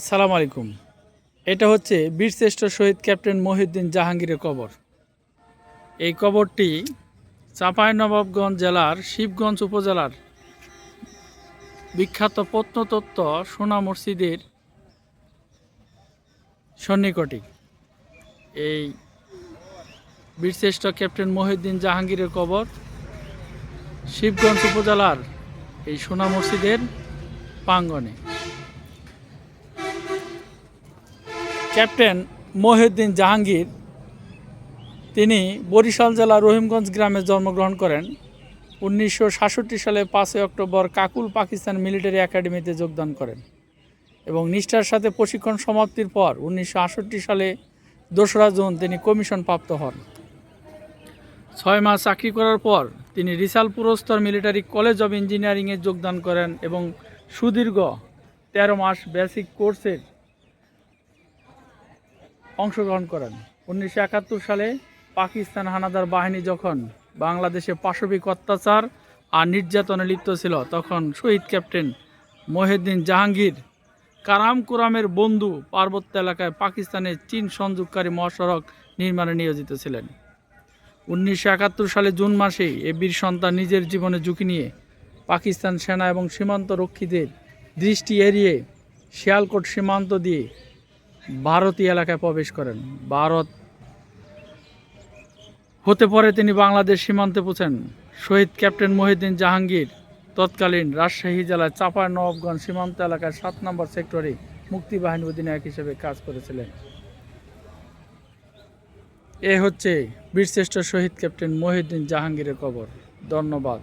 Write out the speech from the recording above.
আসসালামু আলাইকুম। এটা হচ্ছে বীরশ্রেষ্ঠ শহীদ ক্যাপ্টেন মহিউদ্দিন জাহাঙ্গীরের কবর। এই কবরটি চাঁপাইনবাবগঞ্জ জেলার শিবগঞ্জ উপজেলার বিখ্যাত প্রত্নতত্ত্ব সোনা মসজিদের সন্নিকটে। এই বীরশ্রেষ্ঠ ক্যাপ্টেন মহিউদ্দিন জাহাঙ্গীরের কবর শিবগঞ্জ উপজেলার এই সোনা মসজিদের প্রাঙ্গণে। ক্যাপ্টেন মহিউদ্দিন জাহাঙ্গীর তিনি বরিশাল জেলার রহিমগঞ্জ গ্রামে জন্মগ্রহণ করেন। 1966 সালে 5 অক্টোবর কাকুল পাকিস্তান মিলিটারি একাডেমিতে যোগদান করেন এবং নিষ্ঠার সাথে প্রশিক্ষণ সমাপ্তির পর 1968 সালে 2রা জুন তিনি কমিশন প্রাপ্ত হন। 6 মাস চাকরি করার পর তিনি রিসাল পুরস্তর মিলিটারি কলেজ অব ইঞ্জিনিয়ারিংয়ে যোগদান করেন এবং সুদীর্ঘ 13 মাস বেসিক কোর্সের অংশগ্রহণ করেন। 1971 সালে পাকিস্তান হানাদার বাহিনী যখন বাংলাদেশে পাশবিক অত্যাচার আর নির্যাতনে লিপ্ত ছিল, তখন শহীদ ক্যাপ্টেন মহিউদ্দিন জাহাঙ্গীর কারামকুরামের বন্ধু পার্বত্য এলাকায় পাকিস্তানের চীন সংযোগকারী মহাসড়ক নির্মাণে নিয়োজিত ছিলেন। 1971 সালে জুন মাসে এ বীর সন্তান নিজের জীবনে ঝুঁকি নিয়ে পাকিস্তান সেনা এবং সীমান্ত রক্ষীদের দৃষ্টি এড়িয়ে শিয়ালকোট সীমান্ত দিয়ে ভারতীয় এলাকায় প্রবেশ করেন। ভারত হতে পরে তিনি বাংলাদেশ সীমান্তে পৌঁছেন। শহীদ ক্যাপ্টেন মহিউদ্দিন জাহাঙ্গীর তৎকালীন রাজশাহী জেলার চাঁপাইনবাবগঞ্জ সীমান্ত এলাকার 7 নম্বর সেক্টরে মুক্তিবাহিনী অধিনায়ক হিসেবে কাজ করেছিলেন। এ হচ্ছে বীরশ্রেষ্ঠ শহীদ ক্যাপ্টেন মহিউদ্দিন জাহাঙ্গীরের কবর। ধন্যবাদ।